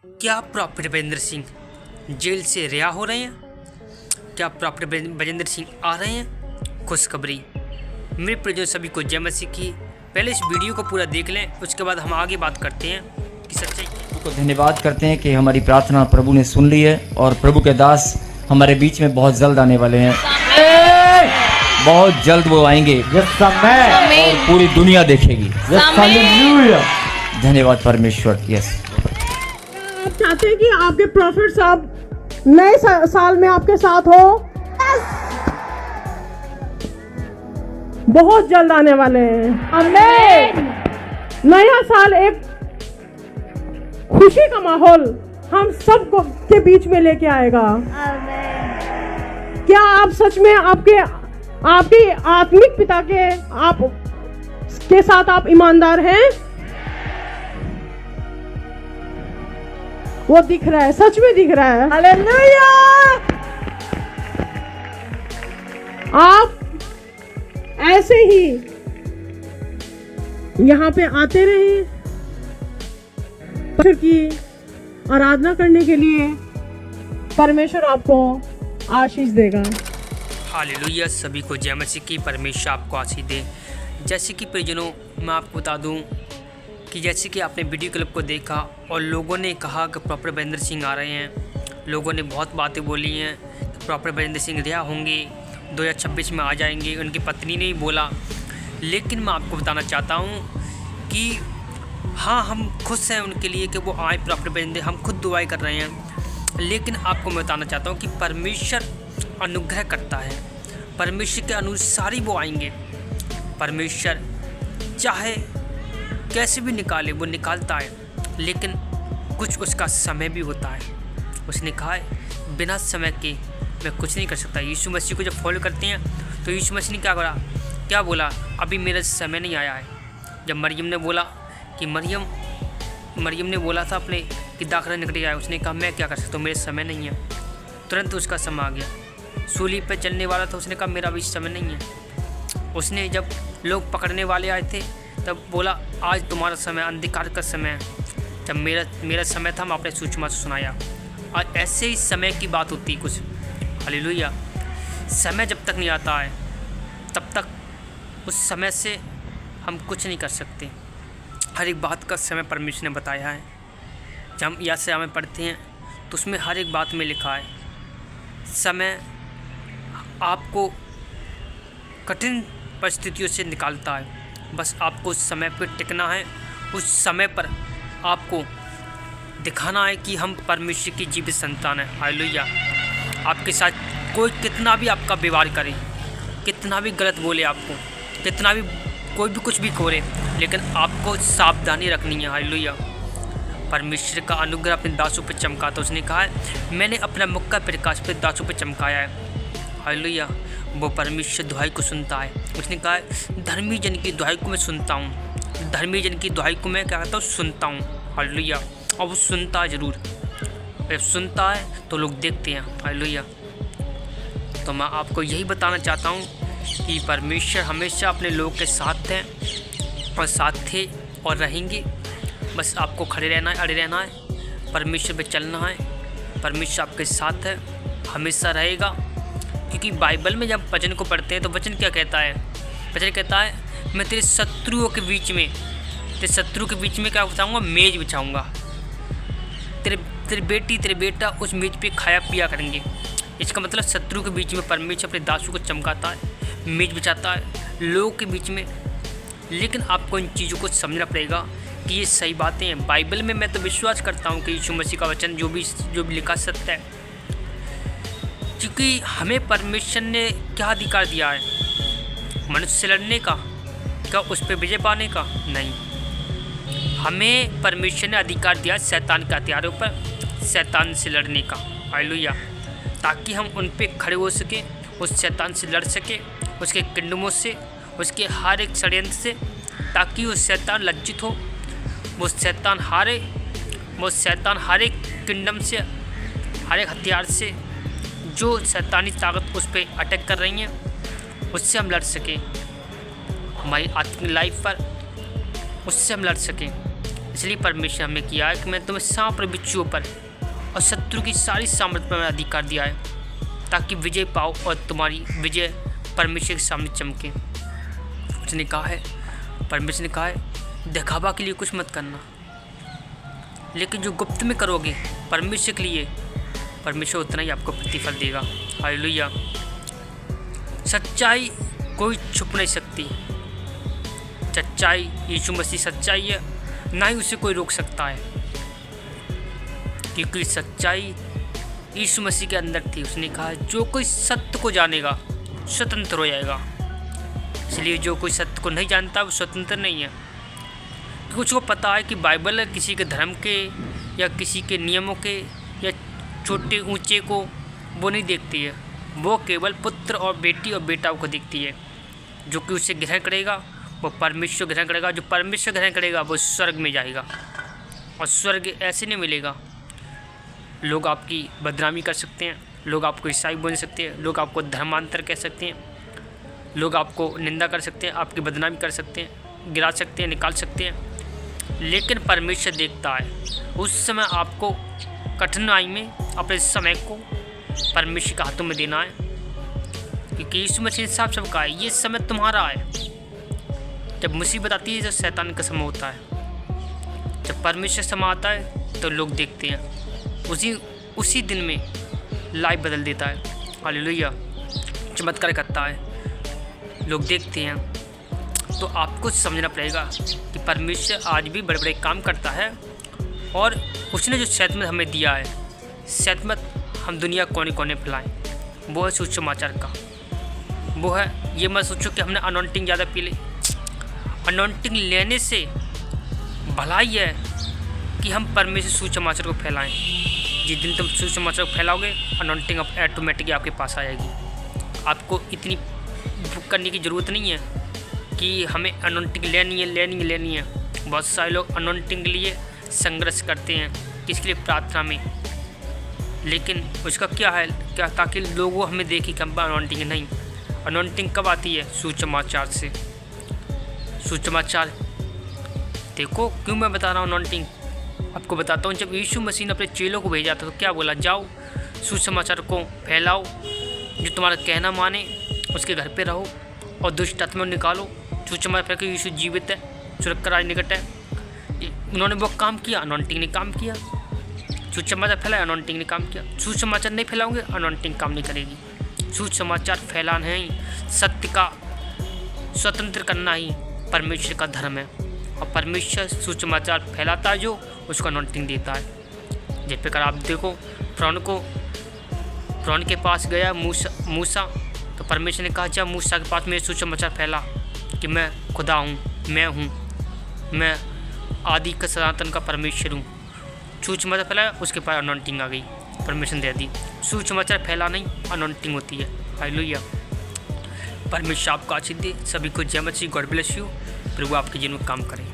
क्या profit Bajinder Singh jail से रिहा हो रहे हैं? क्या प्रॉफिट बजेंद्र सिंह आ रहे हैं? खुशखबरी मेरे प्रियजनों सभी को जय मसीह की। पहले इस वीडियो को पूरा देख लें, उसके बाद हम आगे बात करते हैं कि सच्चाई को धन्यवाद करते हैं कि हमारी प्रार्थना प्रभु ने सुन ली है और प्रभु के दास हमारे बीच में बहुत जल्द आने वाले हैं। बहुत जल्द वो आएंगे और पूरी दुनिया देखेगी। धन्यवाद परमेश्वर। यस, आप चाहते हैं कि आपके प्रॉफिट साहब नए साल में आपके साथ हो। बहुत जल्द आने वाले हैं। आमीन। नया साल एक खुशी का माहौल हम सब के बीच में लेके आएगा। क्या आप सच में आपके आत्मिक पिता के साथ आप ईमानदार हैं? वो दिख रहा है, सच में दिख रहा है। हालेलुया। आप ऐसे ही यहाँ पे आते रहे की आराधना करने के लिए। परमेश्वर आपको आशीष देगा। हालेलुया। सभी को जय मसीह की। परमेश्वर आपको आशीष दे। जैसे कि प्रियजनों, मैं आपको बता दूं कि जैसे कि आपने वीडियो क्लिप को देखा और लोगों ने कहा कि प्रॉफिट बजेंद्र सिंह आ रहे हैं। लोगों ने बहुत बातें बोली हैं कि प्रॉफिट बजेंद्र सिंह रिहा होंगे, 2026 में आ जाएंगे। उनकी पत्नी ने ही बोला। लेकिन मैं आपको बताना चाहता हूँ कि हाँ, हम खुश हैं उनके लिए कि वो आए प्रॉफिट बजेंद्र। हम खुद दुआएं कर रहे हैं। लेकिन आपको मैं बताना चाहता हूँ कि परमेश्वर अनुग्रह करता है। परमेश्वर के अनुसार ही वो आएंगे। परमेश्वर चाहे कैसे भी निकाले, वो निकालता है। लेकिन कुछ उसका समय भी होता है। उसने कहा है बिना समय के मैं कुछ नहीं कर सकता। यीशु मसीह को जब फॉलो करते हैं तो यीशु मसीह ने क्या बोला? अभी मेरा समय नहीं आया है। जब मरियम ने बोला कि मरियम ने बोला था अपने कि दाखिला निकट आया, उसने कहा मैं क्या कर सकता हूँ, मेरे समय नहीं है। तुरंत उसका समय आ गया। सूली पे चलने वाला था, उसने कहा मेरा भी समय नहीं है। उसने जब लोग पकड़ने वाले आए थे तब बोला आज तुम्हारा समय अंधकार का समय है। जब मेरा समय था, मैं अपने सुषमाचार सुनाया। और ऐसे ही समय की बात होती है कुछ। हालेलुया। समय जब तक नहीं आता है तब तक उस समय से हम कुछ नहीं कर सकते। हर एक बात का समय परमेश्वर ने बताया है। जब हम या से हमें पढ़ते हैं तो उसमें हर एक बात में लिखा है समय आपको कठिन परिस्थितियों से निकालता है। बस आपको उस समय पर टिकना है। उस समय पर आपको दिखाना है कि हम परमेश्वर की जीवित संतान हैं। हालेलुया। आपके साथ कोई कितना भी आपका व्यवहार करे, कितना भी गलत बोले आपको, कितना भी कोई भी कुछ भी करे, लेकिन आपको सावधानी रखनी है। हालेलुया। परमेश्वर का अनुग्रह अपने दासों पर चमका। तो उसने कहा है मैंने अपना मुख का प्रकाश पे दासों पे चमकाया है। हालेलुया। वो परमेश्वर दुहाई को सुनता है। उसने कहा है धर्मी जन की दुहाई को मैं सुनता हूँ। धर्मी जन की दुहाई को मैं क्या कहता हूँ, सुनता हूँ। हालेलुया। और वो सुनता है ज़रूर। जब सुनता है तो लोग देखते हैं। हालेलुया। तो मैं आपको यही बताना चाहता हूँ कि परमेश्वर हमेशा अपने लोगों के साथ हैं और साथ थे और रहेंगे। बस आपको खड़े रहना है, अड़े रहना है, परमेश्वर पे चलना है। परमेश्वर आपके साथ है, हमेशा रहेगा। क्योंकि बाइबल में जब वचन को पढ़ते हैं तो वचन क्या कहता है? वचन कहता है मैं तेरे शत्रु के बीच में क्या बिछाऊँगा? मेज बिछाऊँगा। तेरे बेटी तेरे बेटा उस मेज पे खाया पिया करेंगे। इसका मतलब शत्रु के बीच में परमेश्वर अपने दासों को चमकाता है, मेज बिछाता है लोगों के बीच में। लेकिन आपको इन चीज़ों को समझना पड़ेगा कि ये सही बातें हैं। बाइबल में मैं तो विश्वास करता हूँ कि यीशु मसीह का वचन जो भी लिखा सत्य है। क्योंकि हमें परमेश्वर ने क्या अधिकार दिया है? मनुष्य से लड़ने का? क्या उस पर विजय पाने का? नहीं। हमें परमेश्वर ने अधिकार दिया शैतान के हथियारों पर, शैतान से लड़ने का। हालेलुया। ताकि हम उन पे खड़े हो सके, उस शैतान से लड़ सके, उसके किंडमों से, उसके हर एक षड्यंत्र से, ताकि वो शैतान लज्जित हो, वो शैतान हारे, वो शैतान हर एक किंडम से, हर एक हथियार से जो शैतानी ताकत उस पर अटैक कर रही हैं, उससे हम लड़ सकें। हमारी आत्मिक लाइफ पर उससे हम लड़ सकें। इसलिए परमेश्वर हमें किया है कि मैं तुम्हें सांप और बिच्छुओं पर और शत्रु की सारी सामर्थ्य पर मैंने अधिकार दिया है, ताकि विजय पाओ और तुम्हारी विजय परमेश्वर के सामने चमके। उसने कहा है, परमेश्वर ने कहा है, दिखावा के लिए कुछ मत करना, लेकिन जो गुप्त में करोगे परमेश्वर के लिए, परमेश्वर उतना ही आपको प्रतिफल देगा। हालेलुया। सच्चाई कोई छुप नहीं सकती। सच्चाई, यीशु मसीह सच्चाई है, ना ही उसे कोई रोक सकता है, क्योंकि सच्चाई यीशु मसीह के अंदर थी। उसने कहा जो कोई सत्य को जानेगा स्वतंत्र हो जाएगा। इसलिए जो कोई सत्य को नहीं जानता वो स्वतंत्र नहीं है, क्योंकि उसको पता है कि बाइबल किसी के धर्म के या किसी के नियमों के या छोटे ऊंचे को वो नहीं देखती है, वो केवल पुत्र और बेटी और बेटा को देखती है। जो कि उसे ग्रहण करेगा वो परमेश्वर ग्रहण करेगा, जो परमेश्वर ग्रहण करेगा वो स्वर्ग में जाएगा। और स्वर्ग ऐसे नहीं मिलेगा। लोग आपकी बदनामी कर सकते हैं, लोग आपको ईसाई बोल सकते हैं, लोग आपको धर्मांतर कह सकते हैं, लोग आपको निंदा कर सकते हैं, आपकी बदनामी कर सकते हैं, गिरा सकते हैं, निकाल सकते हैं, लेकिन परमेश्वर देखता है। उस समय आपको कठिनाई में अपने समय को परमेश्वर के हाथों में देना है, क्योंकि यीशु मसीह ने साफ साफ कहा है ये समय तुम्हारा है। जब मुसीबत आती है तो शैतान का समय होता है, जब परमेश्वर समय आता है तो लोग देखते हैं, उसी दिन में लाइफ बदल देता है। हालेलुया। चमत्कार करता है, लोग देखते हैं। तो आपको समझना पड़ेगा कि परमेश्वर आज भी बड़े बड़े काम करता है, और उसने जो सेहतमंद हमें दिया है, सेहतमंद हम दुनिया कोने कोने फैलाएं, वो है सुसमाचार का। वो है, ये मत सोचो कि हमने अनॉइंटिंग ज़्यादा पी ली। अनॉइंटिंग लेने से भलाई है कि हम परमेश्वर सुसमाचार को फैलाएं। जिस दिन तुम सुसमाचार को फैलाओगे, अनॉइंटिंग ऑटोमेटिकली आपके पास आ जाएगी। आपको इतनी बुक करने की ज़रूरत नहीं है कि हमें अनॉइंटिंग लेनी है। बहुत सारे लोग अनॉइंटिंग के लिए संघर्ष करते हैं, किसके लिए? प्रार्थना में। लेकिन उसका क्या है, क्या ताकि लोगों हमें देखें कि हम अनॉइंटिंग नहीं। अनॉइंटिंग कब आती है? सुसमाचार से। सुसमाचार देखो क्यों मैं बता रहा हूँ अनॉइंटिंग, आपको बताता हूँ। जब यीशु मसीह ने अपने चेलों को भेजा था तो क्या बोला? जाओ सुसमाचार को फैलाओ, जो तुम्हारा कहना माने उसके घर पे रहो और दुष्ट आत्मा निकालो। सुसमाचार फैल के यीशु जीवित है, स्वर्ग का राज निकट है। उन्होंने वो काम किया, अनॉइंटिंग ने काम किया। सुसमाचार फैलाया, अनॉइंटिंग ने काम किया। सुसमाचार नहीं फैलाओगे, अनॉइंटिंग काम नहीं करेगी। सुसमाचार फैलाना ही, सत्य का स्वतंत्र करना ही परमेश्वर का धर्म है, और परमेश्वर सुसमाचार फैलाता है जो उसको अनॉइंटिंग देता है। जिस प्रकार आप देखो, फ़िरौन के पास गया मूसा, तो परमेश्वर ने कहा जा मूसा के पास मेरे सुसमाचार फैला कि मैं खुदा हूँ, मैं आदि का सनातन का परमेश्वर हूँ। सुसमाचार फैलाया, उसके पास अनॉइंटिंग आ गई, परमेश्वर ने दे दी। सुसमाचार फैला नहीं, अनॉइंटिंग होती है। हालेलुया। परमेश्वर आपको आशीष दे। सभी को जय मसीह। God bless you. प्रभु आपके जीवन में काम करें।